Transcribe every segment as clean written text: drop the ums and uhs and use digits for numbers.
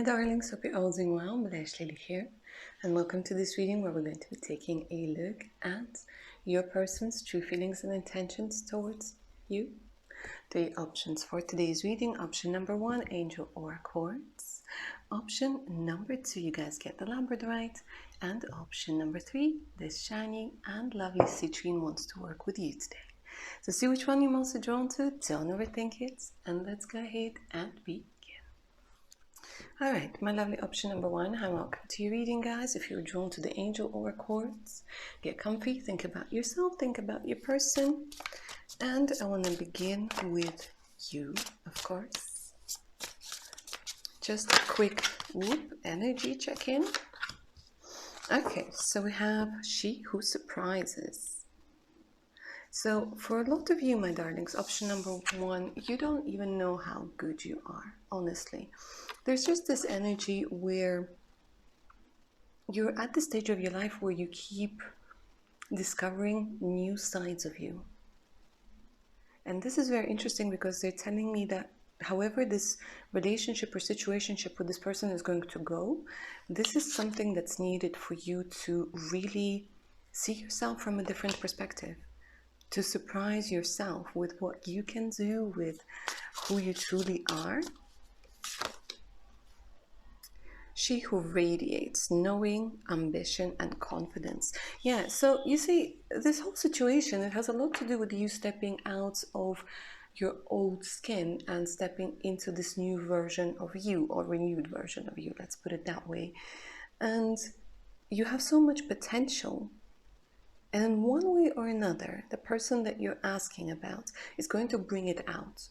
darlings, hope you're all doing well. Blush Lily here, and welcome to this reading where we're going to be taking a look at your person's true feelings and intentions towards you. 3 options for today's reading. Option number 1, Angel or Quartz. Option number 2, you guys get the labradorite. And option number 3, this shiny and lovely citrine wants to work with you today. So see which one you're most drawn to, don't overthink it, and let's go ahead and begin. Alright, my lovely option number 1, hi, welcome to your reading, guys. If you're drawn to the Angel or Quartz, get comfy, think about yourself, think about your person. And I want to begin with you, of course. Just a quick energy check-in. Okay, so we have she who surprises. So for a lot of you, my darlings, option number 1, you don't even know how good you are, honestly. There's just this energy where you're at the stage of your life where you keep discovering new sides of you. And this is very interesting because they're telling me that however this relationship or situationship with this person is going to go, this is something that's needed for you to really see yourself from a different perspective, to surprise yourself with what you can do, with who you truly are. She who radiates knowing, ambition, and confidence. Yeah, so you see, this whole situation, it has a lot to do with you stepping out of your old skin and stepping into this new version of you, or renewed version of you, let's put it that way. And you have so much potential. And in one way or another, the person that you're asking about is going to bring it out.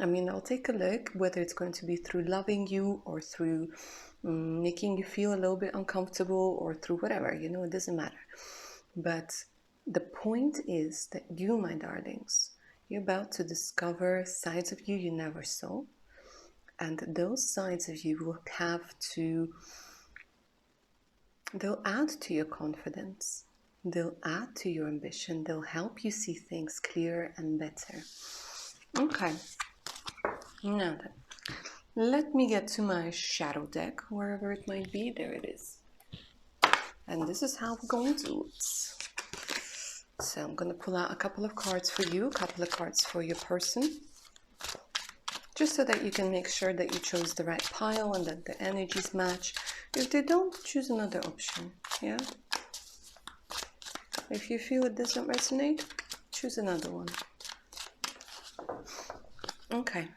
I mean, I'll take a look, whether it's going to be through loving you or through making you feel a little bit uncomfortable or through whatever, it doesn't matter. But the point is that you, my darlings, you're about to discover sides of you never saw. And those sides of you will they'll add to your confidence. They'll add to your ambition. They'll help you see things clearer and better. Okay. Now then, let me get to my shadow deck, wherever it might be. There it is. And this is how we're going to do it. So I'm going to pull out a couple of cards for you, a couple of cards for your person, just so that you can make sure that you chose the right pile and that the energies match. If they don't, choose another option, yeah? If you feel it doesn't resonate, choose another one. Okay.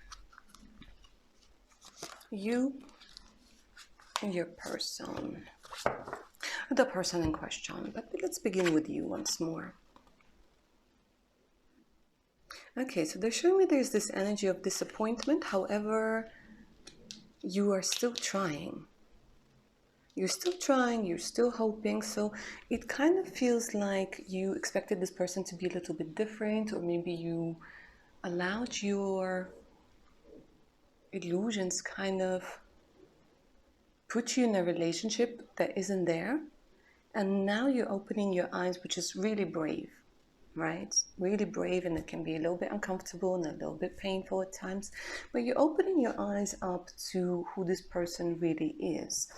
You and your person. The person in question. But let's begin with you once more. Okay, so they're showing me there's this energy of disappointment. However, you are still trying. You're still trying, you're still hoping. So it kind of feels like you expected this person to be a little bit different, or maybe you allowed your illusions kind of put you in a relationship that isn't there. And now you're opening your eyes, which is really brave, right? Really brave, and it can be a little bit uncomfortable and a little bit painful at times. But you're opening your eyes up to who this person really is.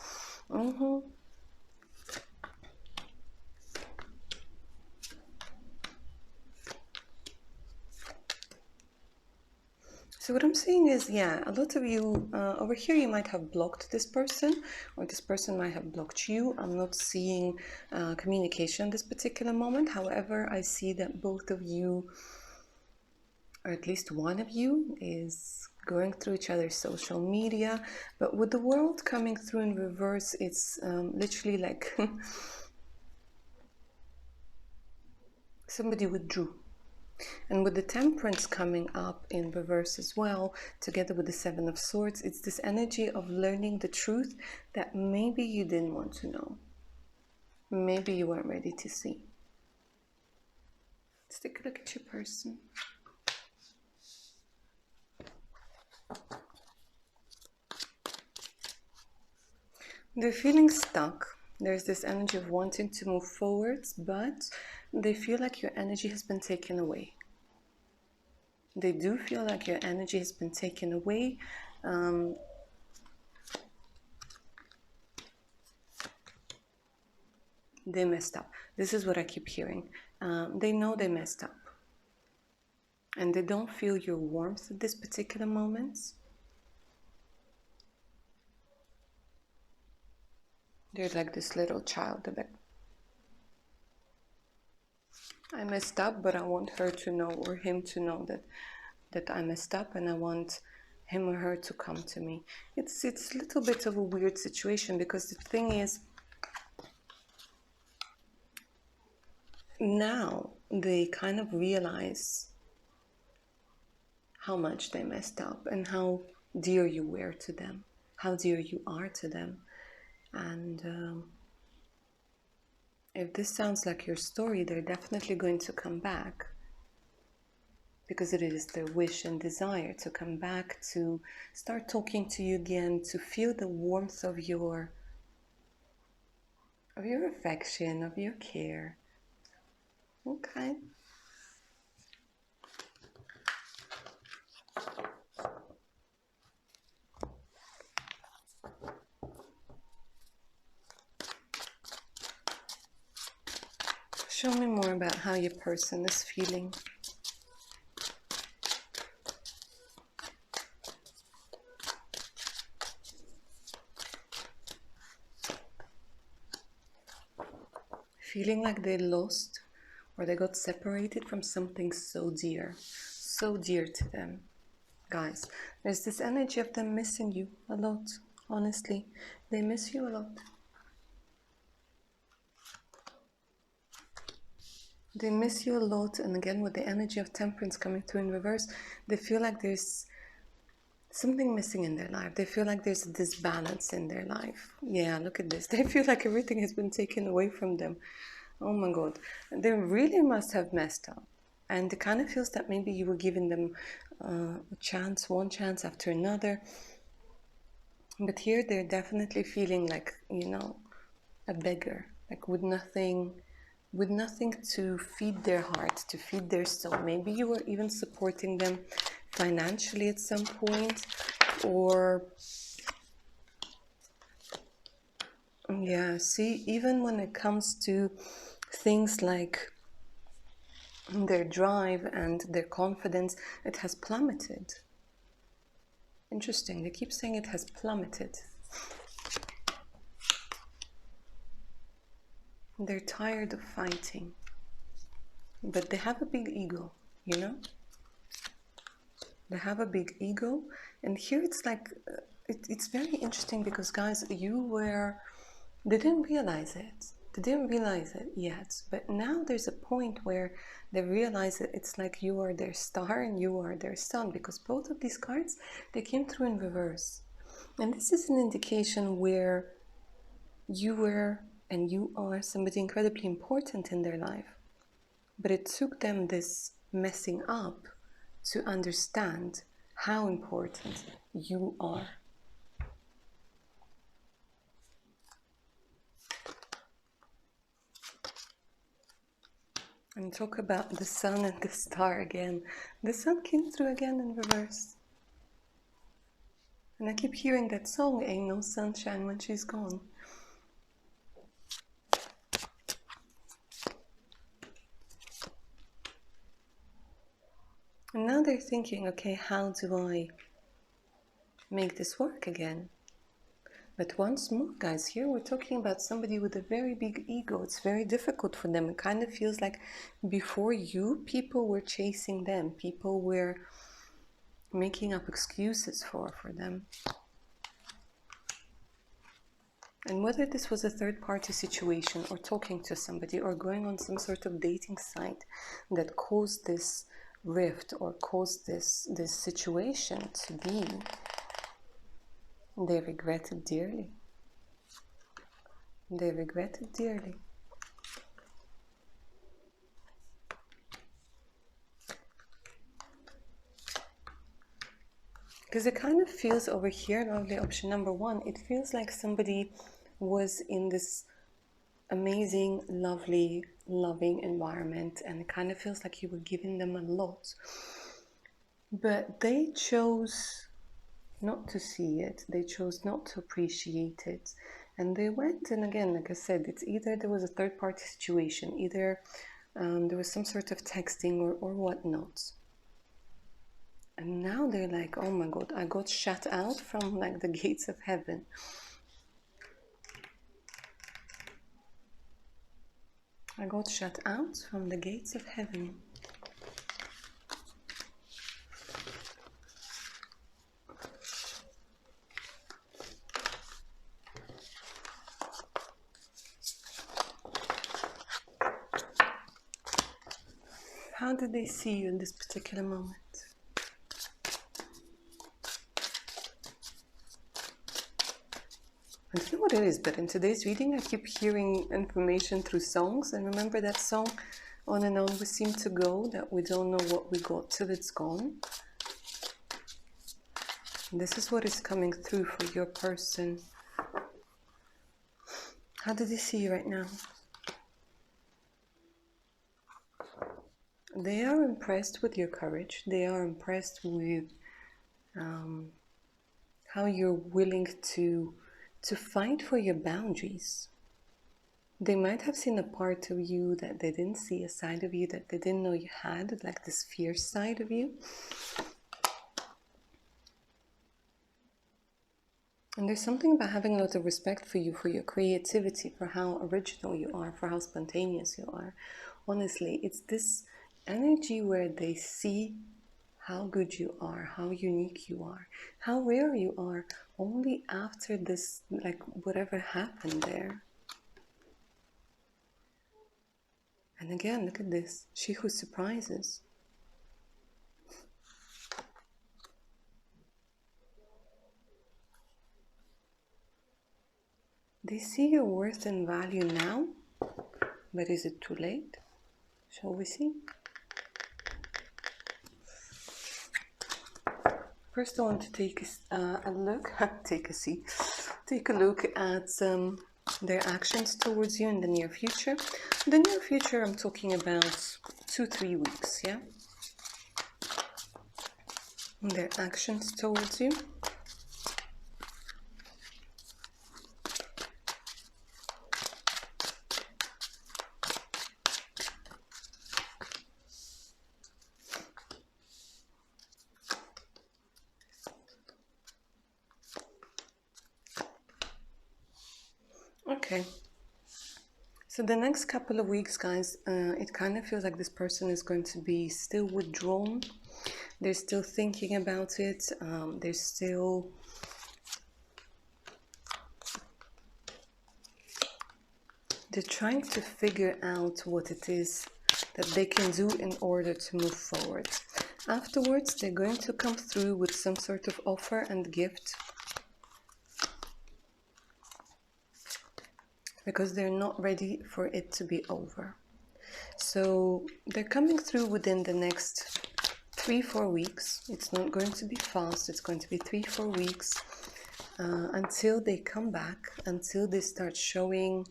So what I'm saying is, yeah, a lot of you over here, you might have blocked this person, or this person might have blocked you. I'm not seeing communication at this particular moment. However, I see that both of you, or at least one of you, is going through each other's social media. But with the world coming through in reverse, it's literally like somebody withdrew. And with the Temperance coming up in reverse as well, together with the 7 of Swords, it's this energy of learning the truth that maybe you didn't want to know. Maybe you weren't ready to see. Let's take a look at your person. They're feeling stuck. There's this energy of wanting to move forwards, but they feel like your energy has been taken away. They do feel like your energy has been taken away. They messed up. This is what I keep hearing. They know they messed up. And they don't feel your warmth at this particular moment. They're like this little child. They're like, I messed up, but I want her to know, or him to know that I messed up, and I want him or her to come to me. It's a little bit of a weird situation, because the thing is, now they kind of realize how much they messed up and how dear you were to them, how dear you are to them. And if this sounds like your story, they're definitely going to come back, because it is their wish and desire to come back, to start talking to you again, to feel the warmth of your affection, of your care. Okay. Show me more about how your person is feeling. Feeling like they lost or they got separated from something so dear to them. Guys, there's this energy of them missing you a lot, honestly. They miss you a lot. They miss you a lot, and again, with the energy of Temperance coming through in reverse, they feel like there's something missing in their life. They feel like there's a disbalance in their life. Yeah, look at this. They feel like everything has been taken away from them. Oh my God. They really must have messed up. And it kind of feels that maybe you were giving them a chance, one chance after another. But here they're definitely feeling like, you know, a beggar, like with nothing to feed their heart, to feed their soul. Maybe you were even supporting them financially at some point, or yeah, see, even when it comes to things like their drive and their confidence, it has plummeted. Interesting, they keep saying it has plummeted. They're tired of fighting, but they have a big ego, you know? They have a big ego, and here it's like, it's very interesting, because guys, they didn't realize it. They didn't realize it yet, but now there's a point where they realize that it's like you are their star and you are their sun, because both of these cards, they came through in reverse. And this is an indication where you were and you are somebody incredibly important in their life. But it took them this messing up to understand how important you are. And talk about the sun and the star again. The sun came through again in reverse. And I keep hearing that song, Ain't No Sunshine When She's Gone. And now they're thinking, okay, how do I make this work again? But once more, guys, here we're talking about somebody with a very big ego. It's very difficult for them. It kind of feels like before you, people were chasing them. People were making up excuses for them. And whether this was a third-party situation or talking to somebody or going on some sort of dating site that caused this rift or caused this situation to be, they regret it dearly. They regret it dearly. Because it kind of feels over here, lovely option number one, it feels like somebody was in this amazing, lovely, loving environment, and it kind of feels like you were giving them a lot. But they chose not to see it. They chose not to appreciate it. And they went, and again, like I said, it's either there was a third-party situation, either there was some sort of texting or whatnot. And now they're like, oh my God, I got shut out from like the gates of heaven. I got shut out from the gates of heaven. How did they see you in this particular moment? I don't know what it is, but in today's reading, I keep hearing information through songs. And remember that song, On and On We Seem to Go, that we don't know what we got till it's gone. And this is what is coming through for your person. How do they see you right now? They are impressed with your courage. They are impressed with how you're willing to fight for your boundaries. They might have seen a part of you that they didn't see, a side of you that they didn't know you had, like this fierce side of you. And there's something about having a lot of respect for you, for your creativity, for how original you are, for how spontaneous you are. Honestly, it's this energy where they see how good you are, how unique you are, how rare you are, only after this, like whatever happened there. And again, look at this, she who surprises. They see your worth and value now, but is it too late? Shall we see? First, I want to take a look, take a look at their actions towards you in the near future. The near future, I'm talking about 2-3 weeks, yeah? Their actions towards you. Okay, so the next couple of weeks, guys, it kind of feels like this person is going to be still withdrawn. They're still thinking about it. They're trying to figure out what it is that they can do in order to move forward. Afterwards, they're going to come through with some sort of offer and gift, because they're not ready for it to be over. So they're coming through within the next 3-4 weeks. It's not going to be fast. It's going to be 3-4 weeks until they come back, until they start showing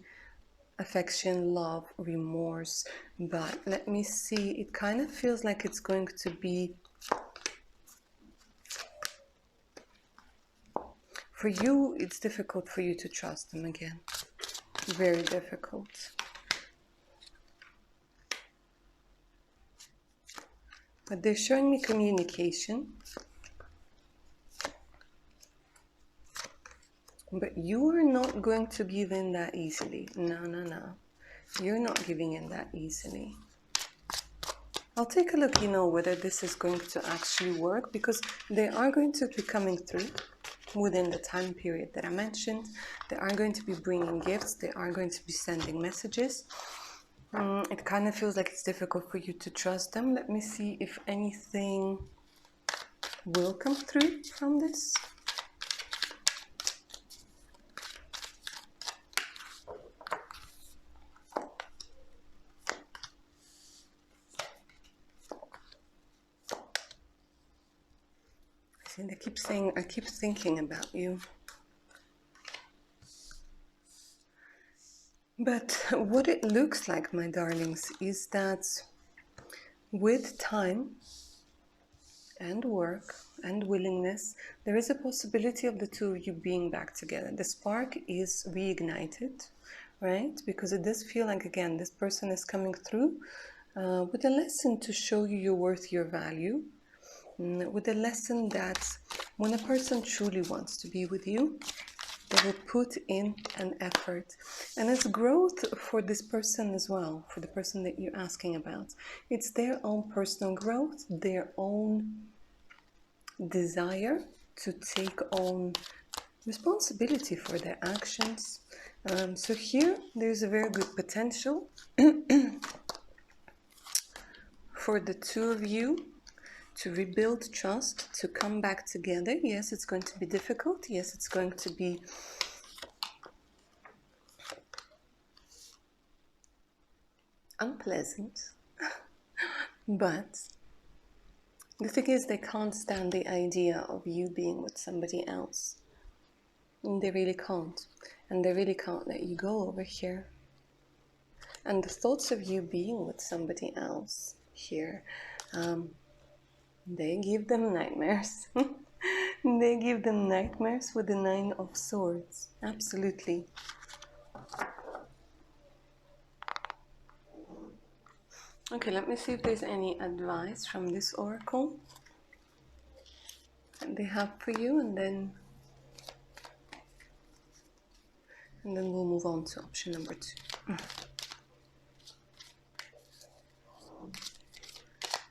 affection, love, remorse. But let me see, it kind of feels like it's going to be, for you, it's difficult for you to trust them again. Very difficult. But they're showing me communication. But you are not going to give in that easily. No, no, no. You're not giving in that easily. I'll take a look, whether this is going to actually work, because they are going to be coming through within the time period that I mentioned. They are going to be bringing gifts. They are going to be sending messages. It kind of feels like it's difficult for you to trust them. Let me see if anything will come through from this. See, they keep saying, I keep thinking about you. But what it looks like, my darlings, is that with time and work and willingness, there is a possibility of the two of you being back together. The spark is reignited, right? Because it does feel like, again, this person is coming through with a lesson to show you your worth, your value, with a lesson that when a person truly wants to be with you, they will put in an effort. And it's growth for this person as well, for the person that you're asking about. It's their own personal growth, their own desire to take on responsibility for their actions. So here, there's a very good potential for the two of you to rebuild trust, to come back together. Yes, it's going to be difficult. Yes, it's going to be unpleasant. But the thing is, they can't stand the idea of you being with somebody else. And they really can't. And they really can't let you go over here. And the thoughts of you being with somebody else here, they give them nightmares. They give them nightmares with the 9 of Swords. Absolutely. Okay, let me see if there's any advice from this oracle that they have for you, and then we'll move on to option number 2.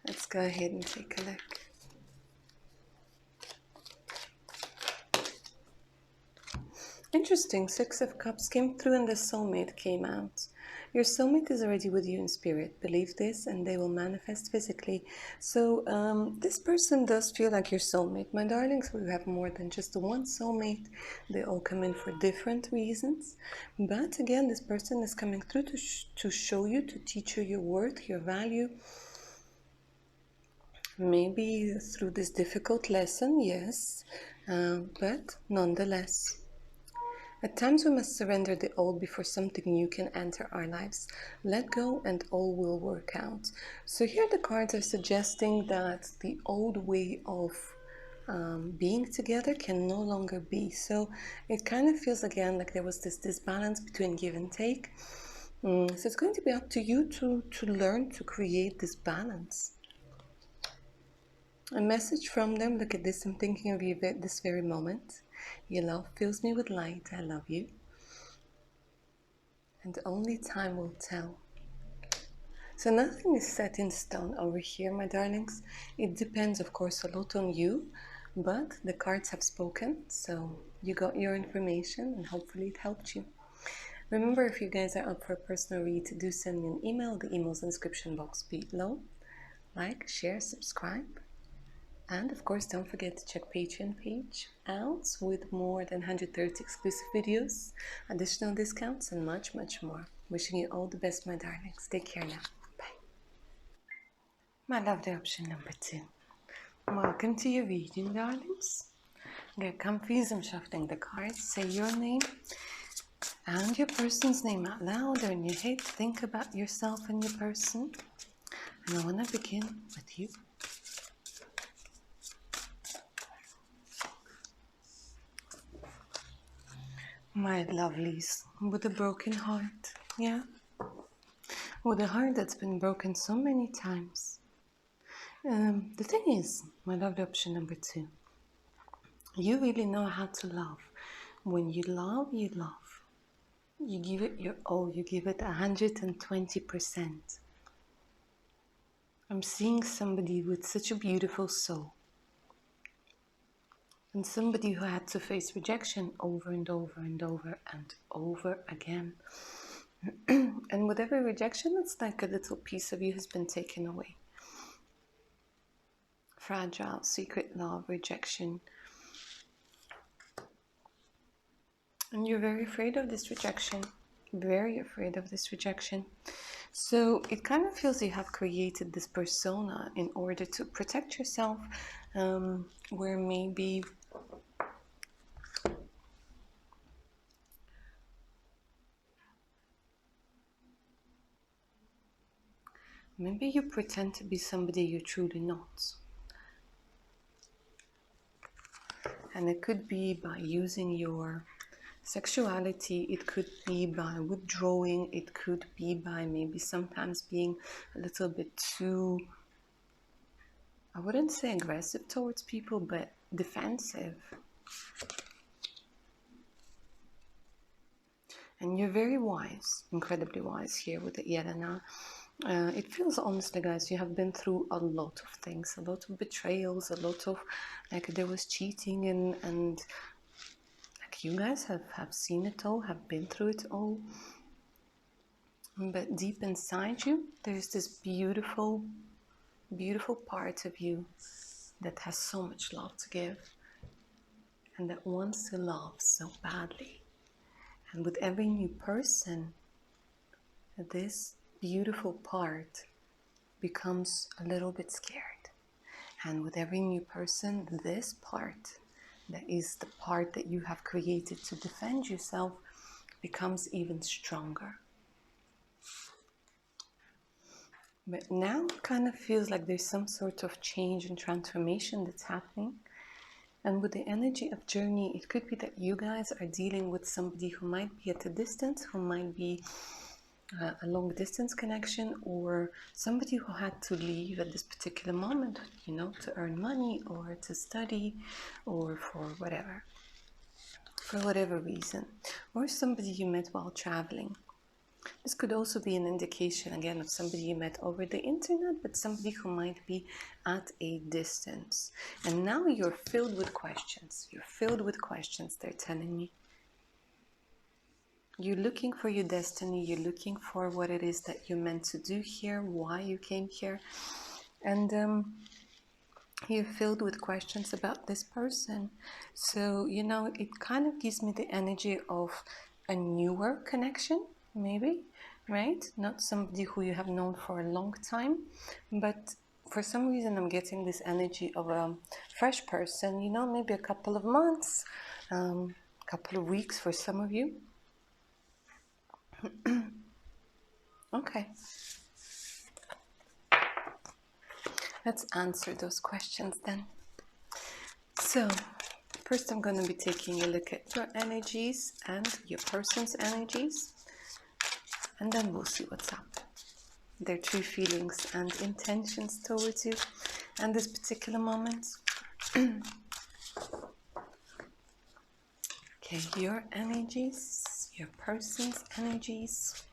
Let's go ahead and take a look. Interesting, 6 of Cups came through and the soulmate came out. Your soulmate is already with you in spirit. Believe this and they will manifest physically. So this person does feel like your soulmate. My darlings, we have more than just the one soulmate. They all come in for different reasons. But again, this person is coming through to show you, to teach you your worth, your value. Maybe through this difficult lesson, yes. But nonetheless. At times we must surrender the old before something new can enter our lives. Let go and all will work out. So here the cards are suggesting that the old way of being together can no longer be. So it kind of feels again like there was this disbalance between give and take. So it's going to be up to you to learn to create this balance. A message from them, look at this, I'm thinking of you at this very moment. Your love fills me with light, I love you. And only time will tell. So nothing is set in stone over here, my darlings. It depends, of course, a lot on you, but the cards have spoken, so you got your information and hopefully it helped you. Remember, if you guys are up for a personal read, do send me an email. The email's in the description box below. Like, share, subscribe. And of course, don't forget to check Patreon page out with more than 130 exclusive videos, additional discounts, and much, much more. Wishing you all the best, my darlings. Take care now. Bye. My lovely option number 2. Welcome to your reading, darlings. Get comfy as I'm shuffling the cards. Say your name and your person's name out loud or in your head. Think about yourself and your person. And I want to begin with you. My lovelies, with a broken heart, yeah? With a heart that's been broken so many times. The thing is, my lovely option number 2, you really know how to love. When you love, you love. You give it your all, you give it 120%. I'm seeing somebody with such a beautiful soul. And somebody who had to face rejection over and over and over and over again. And with every rejection, it's like a little piece of you has been taken away. Fragile, secret love, rejection. And you're very afraid of this rejection. Very afraid of this rejection. So it kind of feels you have created this persona in order to protect yourself, where maybe you pretend to be somebody you're truly not. And it could be by using your sexuality, it could be by withdrawing, it could be by maybe sometimes being a little bit too, I wouldn't say aggressive towards people, but defensive. And you're very wise, incredibly wise here with the Yelena. It feels honestly, guys, you have been through a lot of things, a lot of betrayals, a lot of, like, there was cheating, and like, you guys have seen it all, have been through it all. But deep inside you, there's this beautiful, beautiful part of you that has so much love to give and that wants to love so badly. And with every new person, this beautiful part becomes a little bit scared. And with every new person, this part, that is the part that you have created to defend yourself, becomes even stronger. But now it kind of feels like there's some sort of change and transformation that's happening. And with the energy of journey, it could be that you guys are dealing with somebody who might be at a distance, who might be a long distance connection, or somebody who had to leave at this particular moment, you know, to earn money or to study or for whatever reason, or somebody you met while traveling. This could also be an indication, again, of somebody you met over the internet, but somebody who might be at a distance. And now you're filled with questions. You're filled with questions, they're telling me. You're looking for your destiny. You're looking for what it is that you're meant to do here, why you came here. And you're filled with questions about this person. So, you know, it kind of gives me the energy of a newer connection, maybe, right? Not somebody who you have known for a long time, but for some reason I'm getting this energy of a fresh person, you know, maybe a couple of months, couple of weeks for some of you. Okay. Let's answer those questions then. So, first I'm going to be taking a look at your energies and your person's energies, and then we'll see what's up. Their true feelings and intentions towards you and this particular moment. Okay, your energies, your person's energies.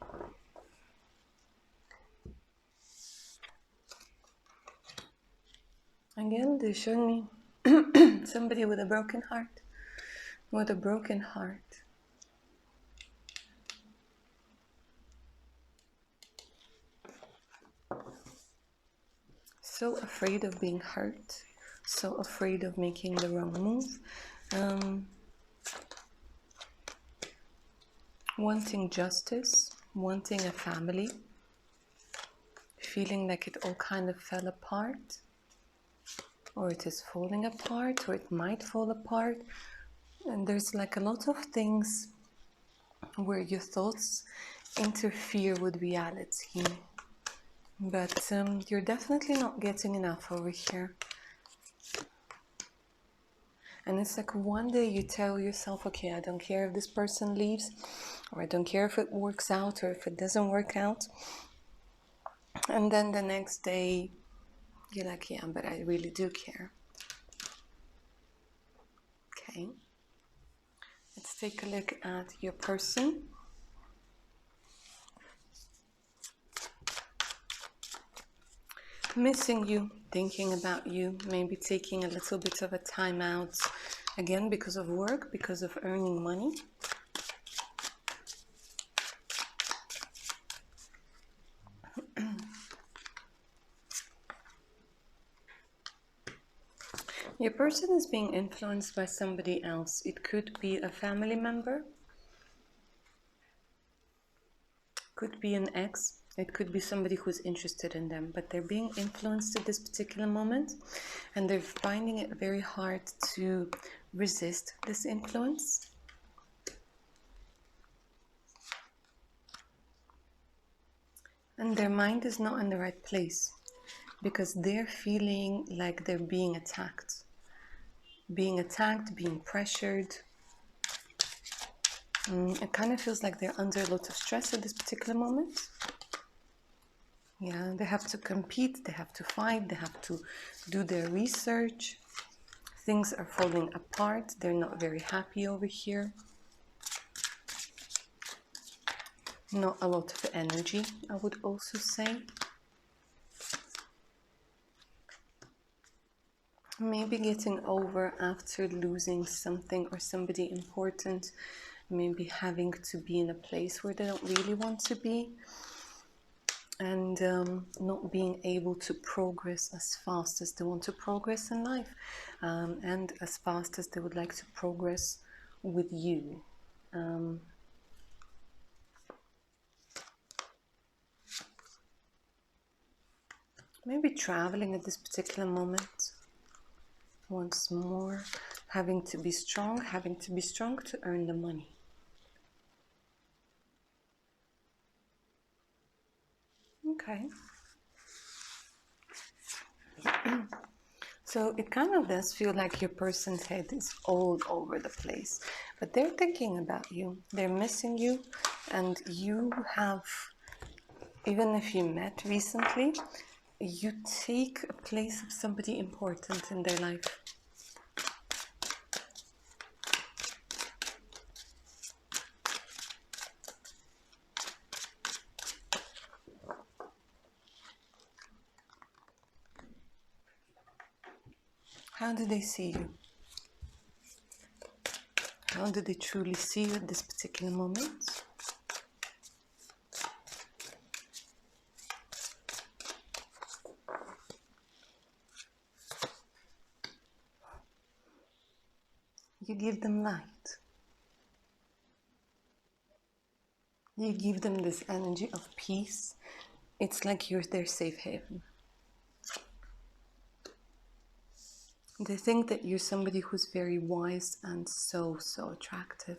Again, they're showing me somebody with a broken heart. With a broken heart. So afraid of being hurt. So afraid of making the wrong move. Wanting justice. Wanting a family. Feeling like it all kind of fell apart. Or it is falling apart, or it might fall apart. And there's like a lot of things where your thoughts interfere with reality. But you're definitely not getting enough over here. And it's like one day you tell yourself, okay, I don't care if this person leaves, or I don't care if it works out, or if it doesn't work out. And then the next day, you're like, yeah, but I really do care. Okay. Let's take a look at your person. Missing you, thinking about you, maybe taking a little bit of a time out, again, because of work, because of earning money. Your person is being influenced by somebody else. It could be a family member, could be an ex, it could be somebody who's interested in them, but they're being influenced at this particular moment, and they're finding it very hard to resist this influence. And their mind is not in the right place, because they're feeling like they're being attacked. being attacked, being pressured. It kind of feels like they're under a lot of stress at this particular moment. Yeah, they have to compete, they have to fight, they have to do their research. Things are falling apart. They're not very happy over here. Not a lot of energy, I would also say. Maybe getting over after losing something or somebody important. Maybe having to be in a place where they don't really want to be. And not being able to progress as fast as they want to progress in life, and as fast as they would like to progress with you. Maybe traveling at this particular moment. Once more, having to be strong to earn the money. Okay. So it kind of does feel like your person's head is all over the place, but they're thinking about you, they're missing you, and you have, even if you met recently, you take a place of somebody important in their life. How do they see you? How do they truly see you at this particular moment? You give them light. You give them this energy of peace. It's like you're their safe haven. They think that you're somebody who's very wise and so attractive.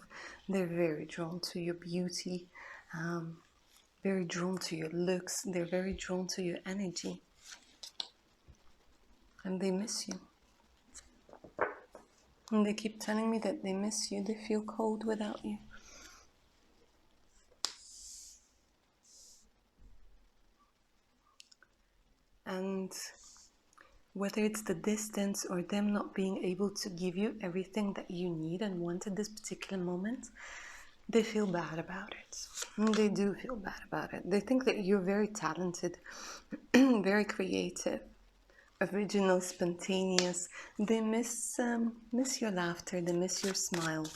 They're very drawn to your beauty, very drawn to your looks. They're very drawn to your energy. And they miss you. And they keep telling me that they miss you. They feel cold without you. And whether it's the distance or them not being able to give you everything that you need and want at this particular moment, they feel bad about it. And they do feel bad about it. They think that you're very talented, very creative, original, spontaneous. They miss your laughter. They miss your smile.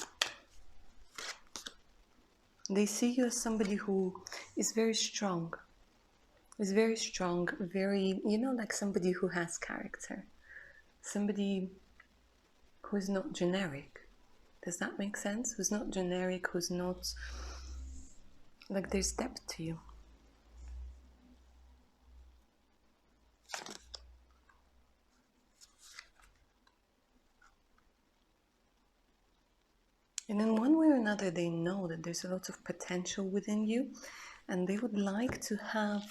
They see you as somebody who is very strong. Is very strong, very, like somebody who has character. Somebody who's not generic. Does that make sense? Who's not generic, who's not, like there's depth to you. And in one way or another, they know that there's a lot of potential within you, and they would like to have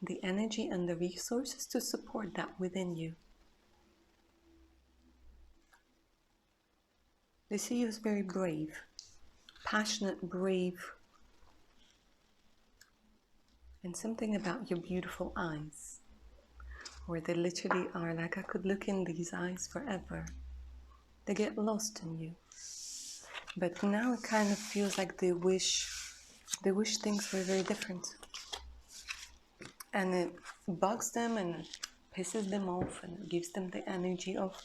the energy and the resources to support that within you. They see you as very brave, passionate, brave, and something about your beautiful eyes, where they literally are like, I could look in these eyes forever. They get lost in you. But now it kind of feels like they wish things were very different. And it bugs them and it pisses them off and it gives them the energy of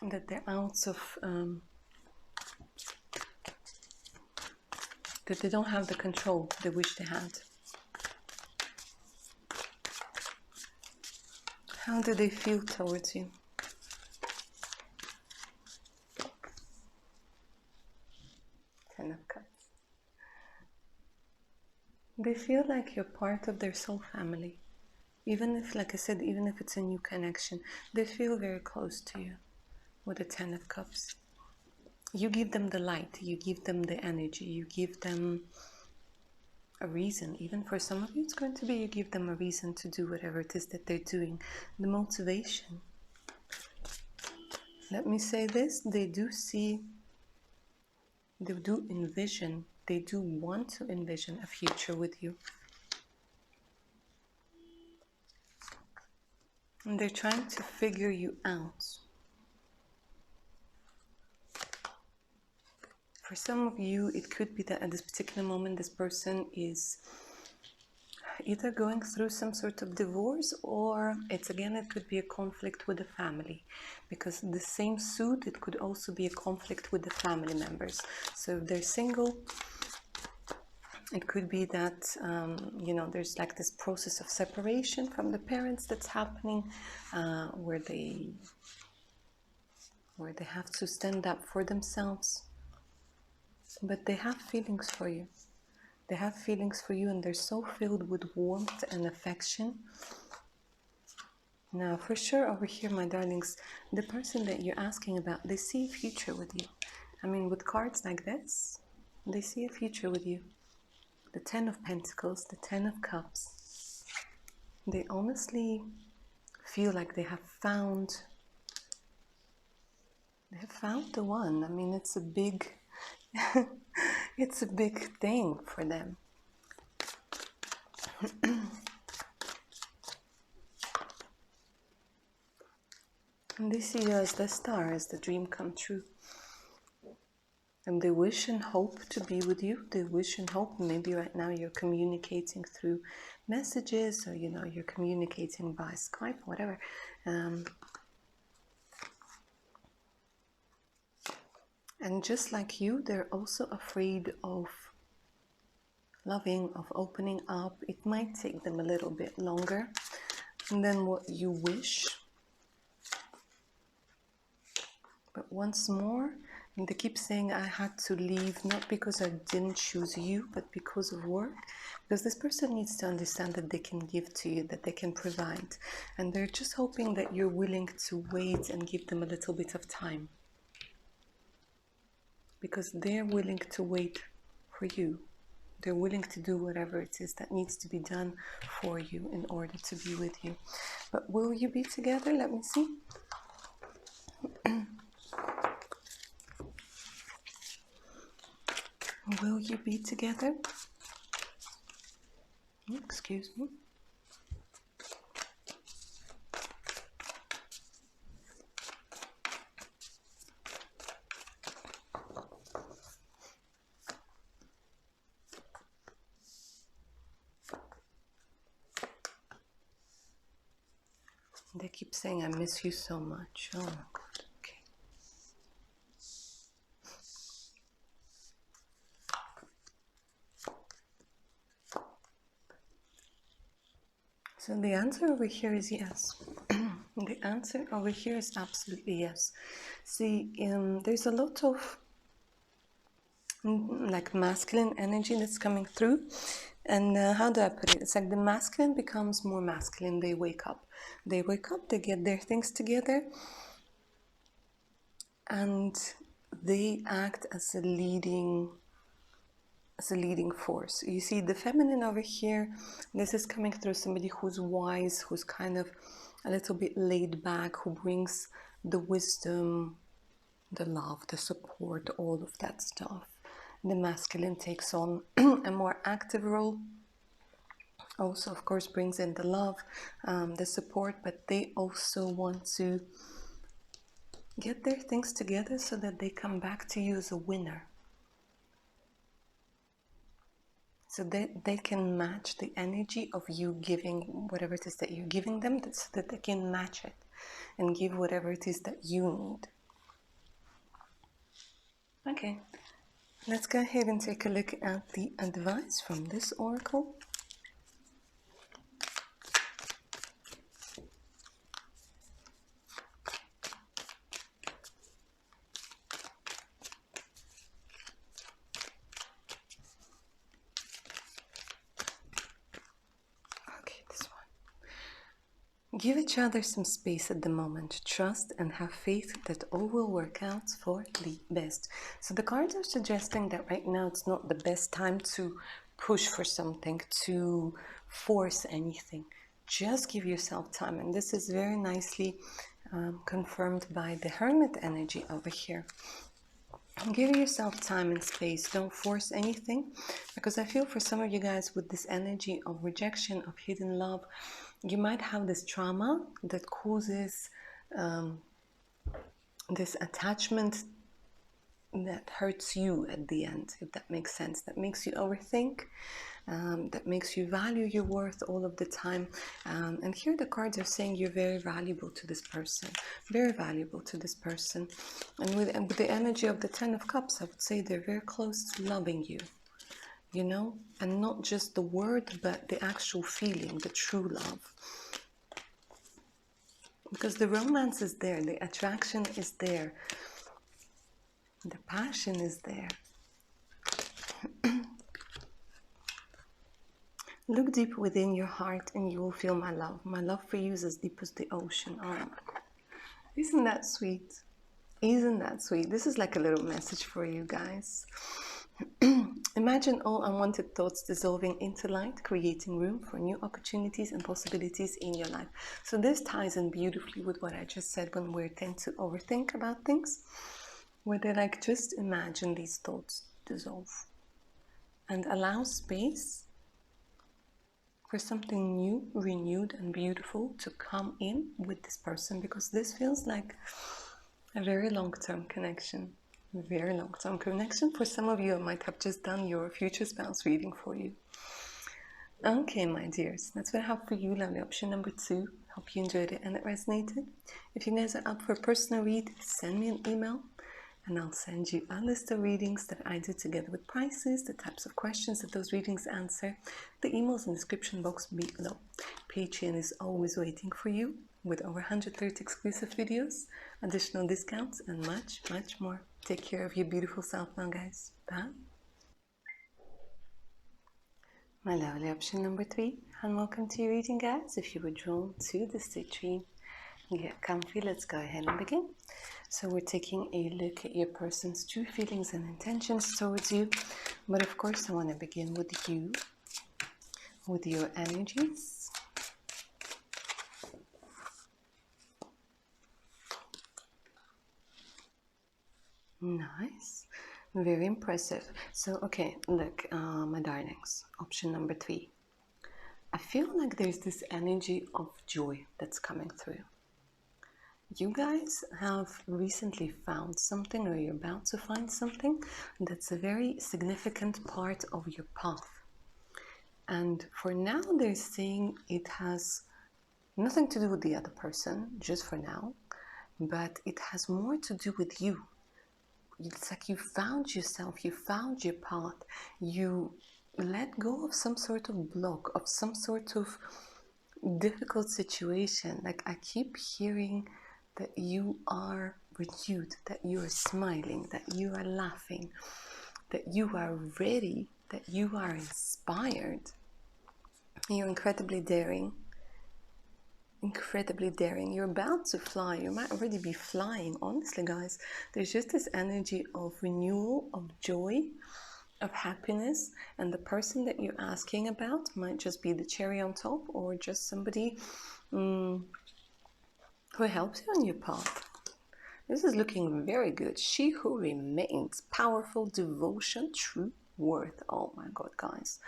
that they're out of, that they don't have the control they wish they had. How do they feel towards you? Ten of Cups. They feel like you're part of their soul family. Even if, like I said, even if it's a new connection, they feel very close to you with the Ten of Cups. You give them the light, you give them the energy, you give them a reason. Even for some of you, it's going to be you give them a reason to do whatever it is that they're doing. The motivation. Let me say this, they do see, they do envision, they do want to envision a future with you. And they're trying to figure you out. For some of you, it could be that at this particular moment, this person is either going through some sort of divorce, or it could be a conflict with the family, because the same suit, it could also be a conflict with the family members. So if they're single, it could be that you know, there's like this process of separation from the parents that's happening, where they have to stand up for themselves, but they have feelings for you. They have feelings for you, and they're so filled with warmth and affection. Now, for sure, over here, my darlings, the person that you're asking about, they see a future with you. I mean, with cards like this, they see a future with you. The 10 of Pentacles, the 10 of Cups. They honestly feel like they have found the one. I mean, it's a big, it's a big thing for them. And they see you as the star, as the dream come true. And they wish and hope to be with you. They wish and hope. Maybe right now you're communicating through messages, or you know, you're communicating by Skype, whatever. And just like you, they're also afraid of loving, of opening up. It might take them a little bit longer than what you wish. But once more, and they keep saying, I had to leave, not because I didn't choose you, but because of work. Because this person needs to understand that they can give to you, that they can provide. And they're just hoping that you're willing to wait and give them a little bit of time. Because they're willing to wait for you. They're willing to do whatever it is that needs to be done for you in order to be with you. But will you be together? Let me see. Will you be together? Excuse me. They keep saying, I miss you so much. Oh my God. Okay. So the answer over here is yes. The answer over here is absolutely yes. See, there's a lot of like masculine energy that's coming through. And how do I put it? It's like the masculine becomes more masculine. They wake up. They wake up, they get their things together. And they act as a leading force. You see, the feminine over here, this is coming through somebody who's wise, who's kind of a little bit laid back, who brings the wisdom, the love, the support, all of that stuff. The masculine takes on a more active role. Also, of course, brings in the love, the support, but they also want to get their things together so that they come back to you as a winner. So that they can match the energy of you giving whatever it is that you're giving them, so that they can match it and give whatever it is that you need. Okay, let's go ahead and take a look at the advice from this oracle. Give each other some space at the moment. Trust and have faith that all will work out for the best. So the cards are suggesting that right now it's not the best time to push for something, to force anything. Just give yourself time. And this is very nicely confirmed by the Hermit energy over here. Give yourself time and space. Don't force anything, because I feel for some of you guys with this energy of rejection, of hidden love, you might have this trauma that causes this attachment that hurts you at the end, if that makes sense, that makes you overthink, that makes you value your worth all of the time. And here the cards are saying you're very valuable to this person, very valuable to this person. And with the energy of the Ten of Cups, I would say they're very close to loving you, you know, and not just the word, but the actual feeling, the true love. Because the romance is there, the attraction is there, the passion is there. Look deep within your heart and you will feel my love. My love for you is as deep as the ocean. Oh my God. Isn't that sweet? Isn't that sweet? This is like a little message for you guys. Imagine all unwanted thoughts dissolving into light, creating room for new opportunities and possibilities in your life. So this ties in beautifully with what I just said when we tend to overthink about things, where they like, just imagine these thoughts dissolve and allow space for something new, renewed and beautiful to come in with this person, because this feels like a very long-term connection. A very long-term connection. For some of you, I might have just done your future spouse reading for you. Okay, my dears, that's what I have for you. Lovely option number 2. Hope you enjoyed it and it resonated. If you guys are up for a personal read, send me an email and I'll send you a list of readings that I do together with prices, the types of questions that those readings answer. The email's in the description box below. Patreon is always waiting for you with over 130 exclusive videos, additional discounts, and much, much more. Take care of your beautiful self now, guys. Bye. My lovely option number 3, and welcome to your reading, guys. If you were drawn to this tree, get comfy. Let's go ahead and begin. So we're taking a look at your person's true feelings and intentions towards you. But of course, I want to begin with you, with your energies. Nice. Very impressive. So, okay, look, my darlings, option number 3. I feel like there's this energy of joy that's coming through. You guys have recently found something, or you're about to find something that's a very significant part of your path. And for now, they're saying it has nothing to do with the other person, just for now, but it has more to do with you. It's like you found yourself, you found your path, you let go of some sort of block, of some sort of difficult situation. Like, I keep hearing that you are renewed, that you are smiling, that you are laughing, that you are ready, that you are inspired. You're incredibly daring. Incredibly daring. You're about to fly. You might already be flying. Honestly, guys, there's just this energy of renewal, of joy, of happiness, and the person that you're asking about might just be the cherry on top, or just somebody who helps you on your path. This is looking very good. She who remains, powerful devotion, true worth. Oh my God, guys.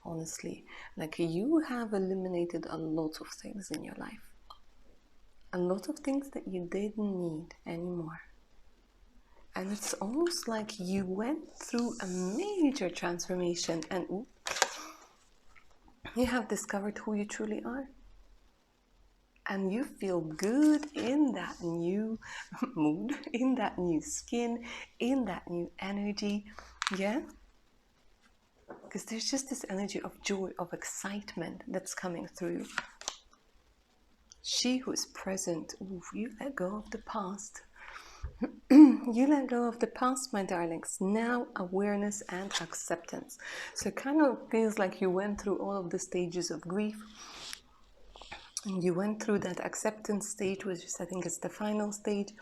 Honestly, like, you have eliminated a lot of things in your life. A lot of things that you didn't need anymore. And it's almost like you went through a major transformation and you have discovered who you truly are. And you feel good in that new mood, in that new skin, in that new energy. Yeah? Because there's just this energy of joy, of excitement that's coming through. She who is present. Ooh, you let go of the past. You let go of the past, my darlings. Now awareness and acceptance. So it kind of feels like you went through all of the stages of grief. And you went through that acceptance stage, which I think is the final stage.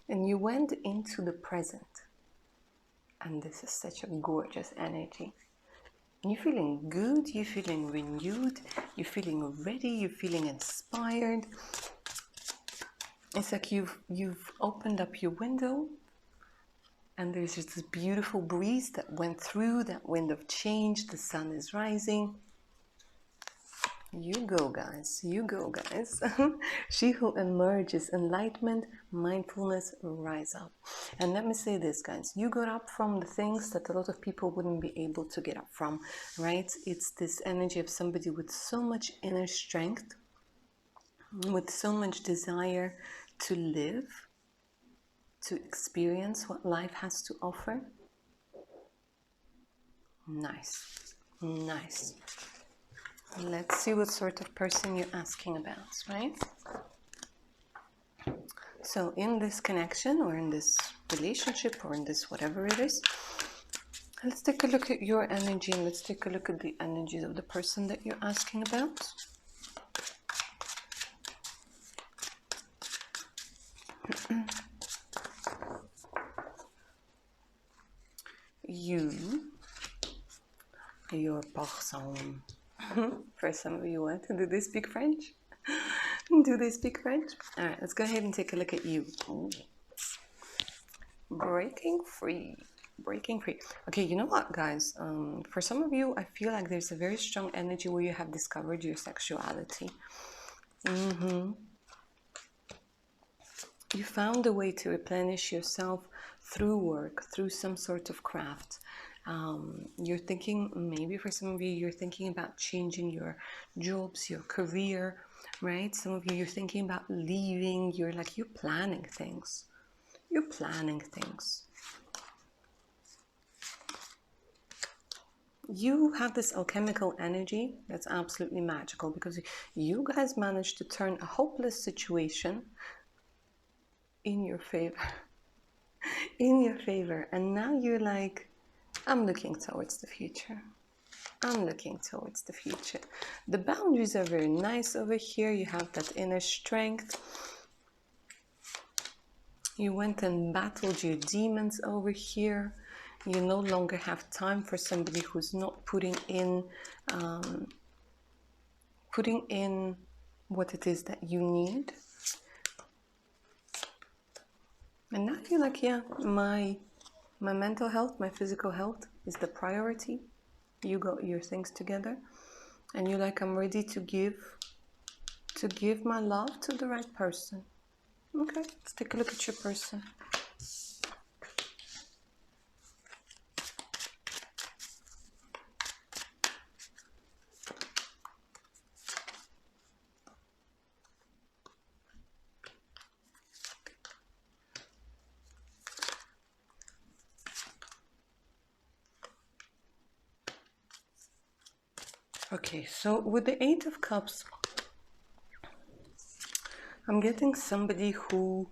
And you went into the present. And this is such a gorgeous energy. You're feeling good, you're feeling renewed, you're feeling ready, you're feeling inspired. It's like you've opened up your window and there's just this beautiful breeze that went through, that wind of change, the sun is rising. You go, guys. You go, guys. She who emerges, enlightenment, mindfulness, rise up. And let me say this, guys. You got up from the things that a lot of people wouldn't be able to get up from, right? It's this energy of somebody with so much inner strength, with so much desire to live, to experience what life has to offer. Nice. Nice. Let's see what sort of person you're asking about, right? So in this connection or in this relationship or in this whatever it is, let's take a look at your energy and let's take a look at the energies of the person that you're asking about. Your person. For some of you, what? Do they speak French? Do they speak French? All right, let's go ahead and take a look at you. Ooh. Breaking free. Breaking free. Okay, you know what, guys? For some of you, I feel like there's a very strong energy where you have discovered your sexuality. You found a way to replenish yourself through work, through some sort of craft. You're thinking, maybe for some of you, you're thinking about changing your jobs, your career, right? Some of you, you're thinking about leaving. You're planning things. You're planning things. You have this alchemical energy that's absolutely magical because you guys managed to turn a hopeless situation in your favor. In your favor. And now you're like, I'm looking towards the future. I'm looking towards the future. The boundaries are very nice over here. You have that inner strength. You went and battled your demons over here. You no longer have time for somebody who's not putting in what it is that you need. And now you're like, yeah, my mental health, my physical health is the priority. You got your things together. And you're like, I'm ready to give my love to the right person. Okay, let's take a look at your person. Okay, so with the Eight of Cups, I'm getting somebody who,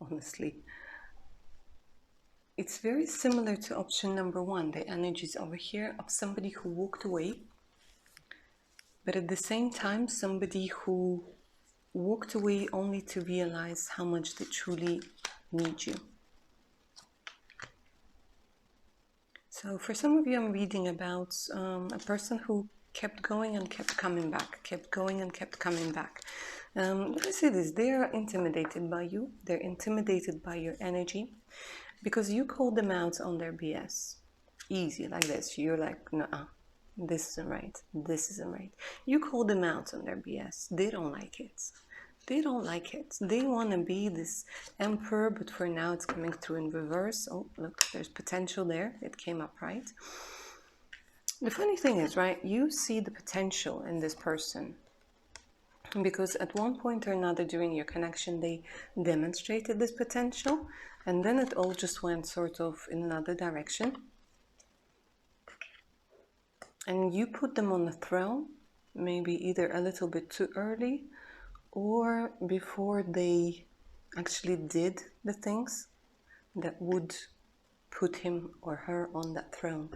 honestly, it's very similar to option number one, the energies over here of somebody who walked away, but at the same time, somebody who walked away only to realize how much they truly need you. So for some of you, I'm reading about a person who kept going and kept coming back, kept going and kept coming back. Let me say this, they are intimidated by you. They're intimidated by your energy because you called them out on their BS. Easy, like this. You're like, nah, this isn't right. This isn't right. You called them out on their BS. They don't like it. They don't like it. They want to be this emperor, but for now it's coming through in reverse. Oh, look, there's potential there. It came up right. The funny thing is, right, you see the potential in this person because at one point or another during your connection, they demonstrated this potential and then it all just went sort of in another direction. And you put them on the throne, maybe either a little bit too early or before they actually did the things that would put him or her on that throne.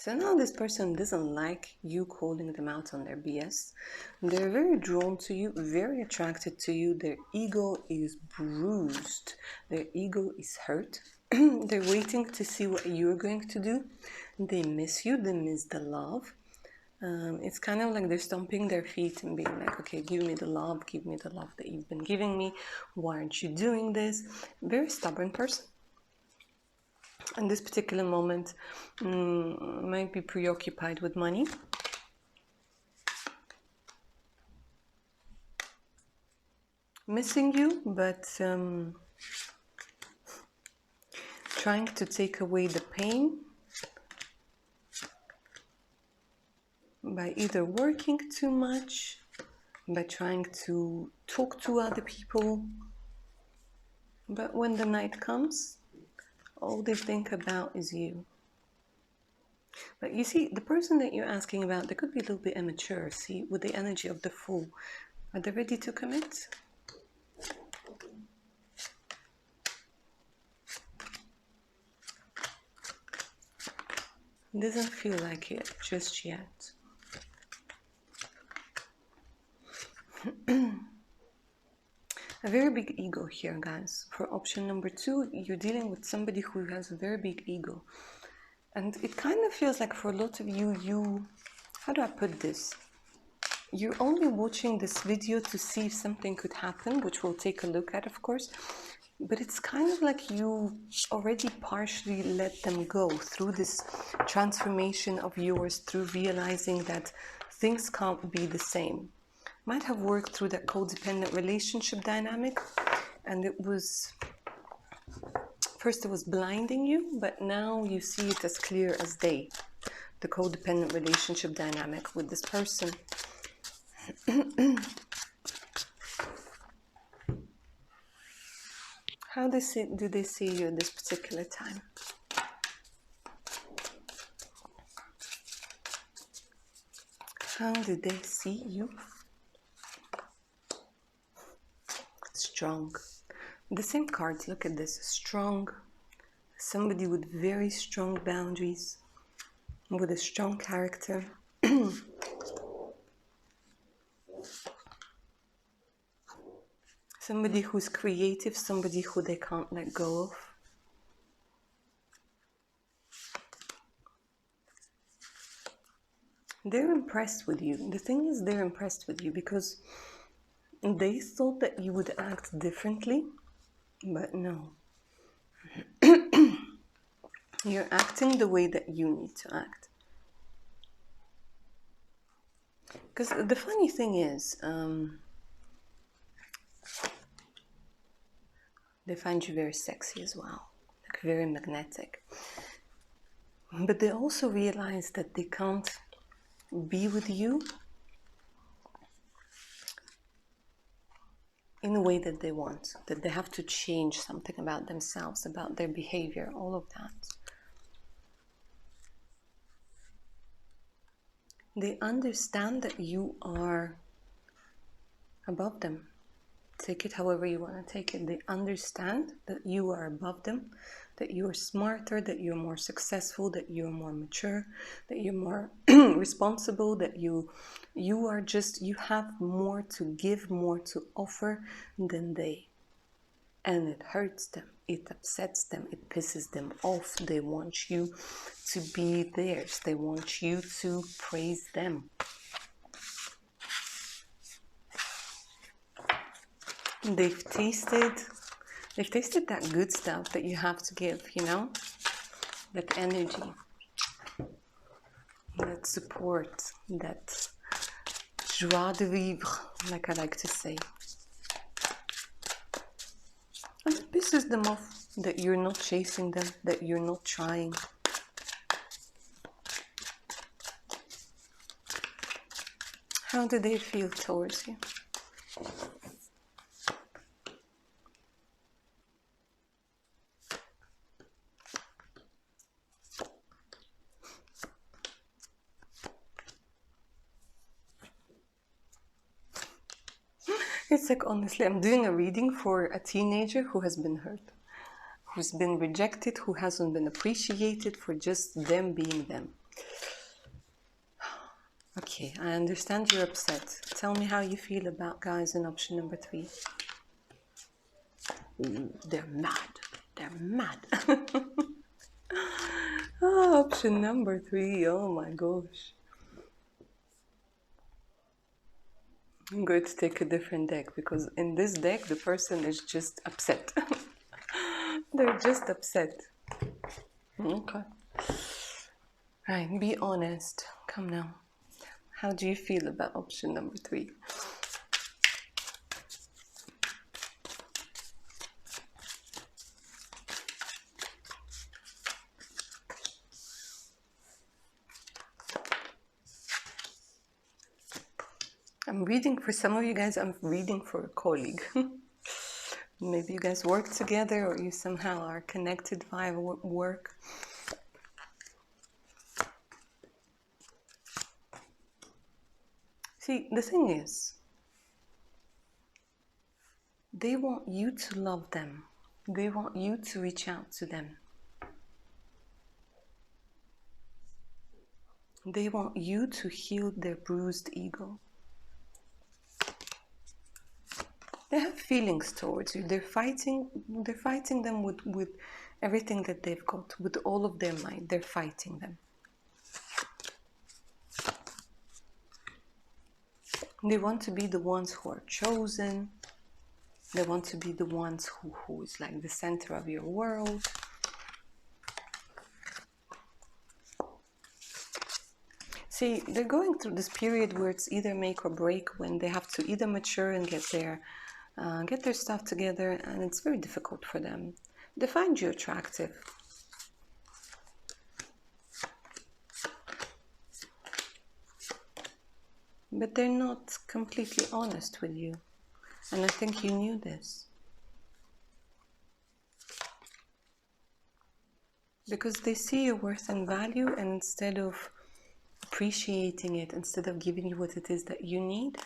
So now this person doesn't like you calling them out on their BS. They're very drawn to you, very attracted to you. Their ego is bruised. Their ego is hurt. They're waiting to see what you're going to do. They miss you. They miss the love. It's kind of like they're stomping their feet and being like, okay, give me the love that you've been giving me. Why aren't you doing this? Very stubborn person. In this particular moment, might be preoccupied with money. Missing you, but trying to take away the pain by either working too much, by trying to talk to other people. But when the night comes, all they think about is you. But you see, the person that you're asking about, they could be a little bit immature, see, with the energy of the Fool. Are they ready to commit? Doesn't feel like it just yet. A very big ego here, guys. For option number 2, you're dealing with somebody who has a very big ego. And it kind of feels like for a lot of you, how do I put this? You're only watching this video to see if something could happen, which we'll take a look at, of course. But it's kind of like you already partially let them go through this transformation of yours, through realizing that things can't be the same. Might have worked through that codependent relationship dynamic, and it was, first it was blinding you, but now you see it as clear as day, the codependent relationship dynamic with this person. How do they see you at this particular time? How do they see you? Strong. The same cards, look at this. Strong. Somebody with very strong boundaries, with a strong character. Somebody who's creative, somebody who they can't let go of. They're impressed with you. The thing is, they're impressed with you because they thought that you would act differently, but no. You're acting the way that you need to act. Because the funny thing is, they find you very sexy as well, like very magnetic. But they also realize that they can't be with you in a way that they want, that they have to change something about themselves, about their behavior, all of that. They understand that you are above them. Take it however you want to take it. They understand that you are above them, that you are smarter, that you're more successful, that you're more mature, that you're more responsible, that you have more to give, more to offer than they. And it hurts them, it upsets them, it pisses them off. They want you to be theirs. They want you to praise them. They've tasted that good stuff that you have to give, you know? That energy, that support, that joie de vivre, like I like to say. And it pisses them off that you're not chasing them, that you're not trying. How do they feel towards you? It's like, honestly, I'm doing a reading for a teenager who has been hurt, who's been rejected, who hasn't been appreciated for just them being them. Okay, I understand you're upset. Tell me how you feel about guys in option number 3. Ooh, they're mad. They're mad. Oh, option number 3. Oh my gosh. I'm going to take a different deck because in this deck the person is just upset. They're just upset. Okay. Right, be honest. Come now. How do you feel about option number 3? I'm reading for some of you guys, I'm reading for a colleague. Maybe you guys work together or you somehow are connected via work. See, the thing is, they want you to love them. They want you to reach out to them. They want you to heal their bruised ego. They have feelings towards you. They're fighting them with everything that they've got, with all of their might. They're fighting them. They want to be the ones who are chosen. They want to be the ones who is like the center of your world. See, they're going through this period where it's either make or break, when they have to either mature and get their stuff together, and it's very difficult for them. They find you attractive. But they're not completely honest with you. And I think you knew this. Because they see your worth and value, and instead of appreciating it, instead of giving you what it is that you need,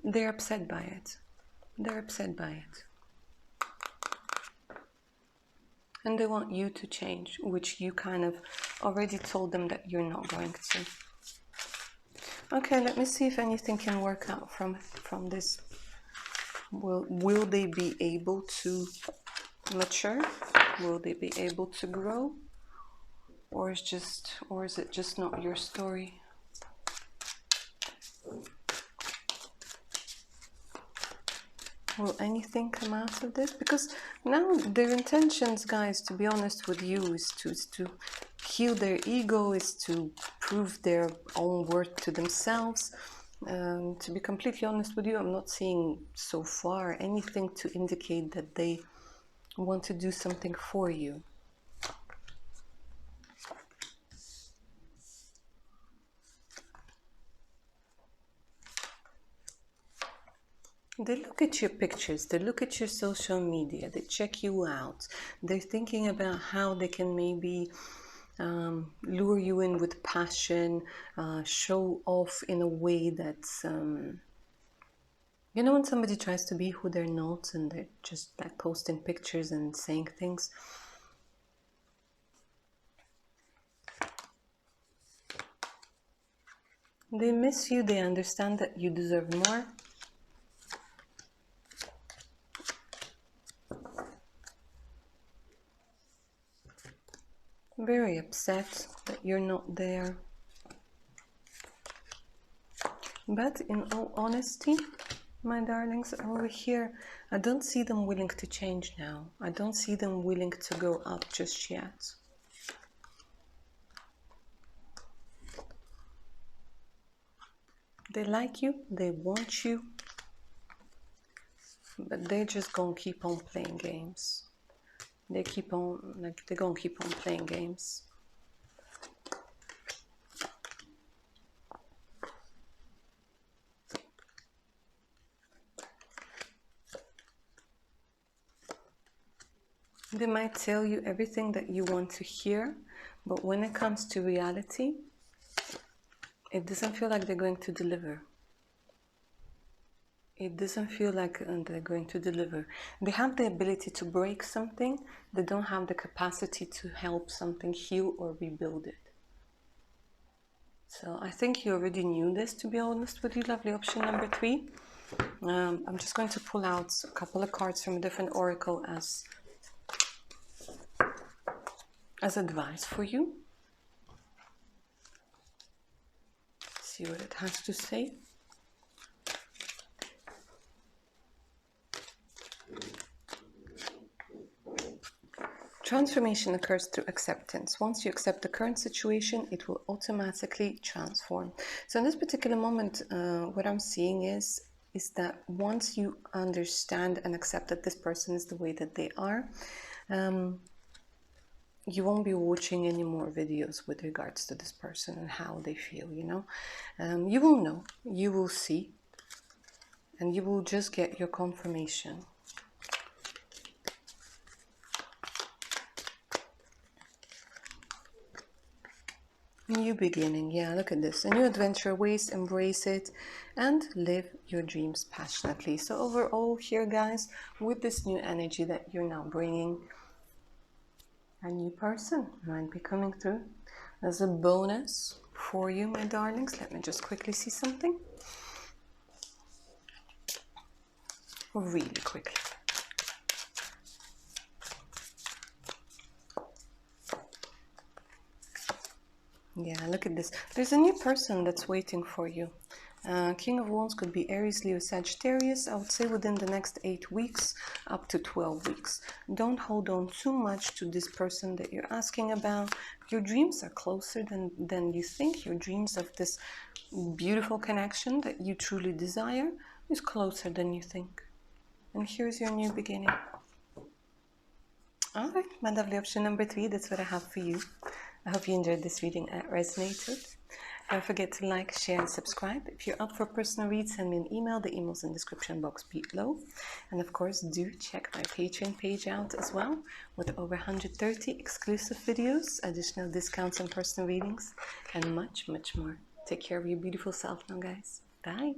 they're upset by it. They're upset by it. And they want you to change, which you kind of already told them that you're not going to. Okay, let me see if anything can work out from this. Will they be able to mature? Will they be able to grow? Or is it just not your story? Will anything come out of this? Because now their intentions, guys, to be honest with you, is to heal their ego, is to prove their own worth to themselves. To be completely honest with you, I'm not seeing so far anything to indicate that they want to do something for you. They look at your pictures, they look at your social media, they check you out. They're thinking about how they can maybe lure you in with passion, show off in a way that's, you know, when somebody tries to be who they're not and they're just like posting pictures and saying things. They miss you, they understand that you deserve more. Very upset that you're not there. But in all honesty, my darlings, over here, I don't see them willing to change now. I don't see them willing to go up just yet. They like you, they want you, but they're just gonna keep on playing games. They're gonna keep on playing games. They might tell you everything that you want to hear, but when it comes to reality, it doesn't feel like they're going to deliver. It doesn't feel like they're going to deliver. They have the ability to break something. They don't have the capacity to help something heal or rebuild it. So I think you already knew this, to be honest with you, lovely option number 3. I'm just going to pull out a couple of cards from a different oracle as advice for you. See what it has to say. Transformation occurs through acceptance. Once you accept the current situation, it will automatically transform. So in this particular moment, what I'm seeing is that once you understand and accept that this person is the way that they are, you won't be watching any more videos with regards to this person and how they feel, you know. You will know, you will see, and you will just get your confirmation. New beginning, yeah, look at this. A new adventure awaits, embrace it, and live your dreams passionately. So overall here, guys, with this new energy that you're now bringing, a new person might be coming through. As a bonus for you, my darlings, let me just quickly see something. Really quickly. Yeah, look at this. There's a new person that's waiting for you. King of Wands could be Aries, Leo, Sagittarius. I would say within the next 8 weeks, up to 12 weeks. Don't hold on too much to this person that you're asking about. Your dreams are closer than you think. Your dreams of this beautiful connection that you truly desire is closer than you think. And here's your new beginning. All right, my lovely option number 3, that's what I have for you. I hope you enjoyed this reading and resonated. Don't forget to like, share, and subscribe. If you're up for personal read, send me an email. The email's in the description box below. And of course, do check my Patreon page out as well, with over 130 exclusive videos, additional discounts and personal readings, and much, much more. Take care of your beautiful self now, guys. Bye.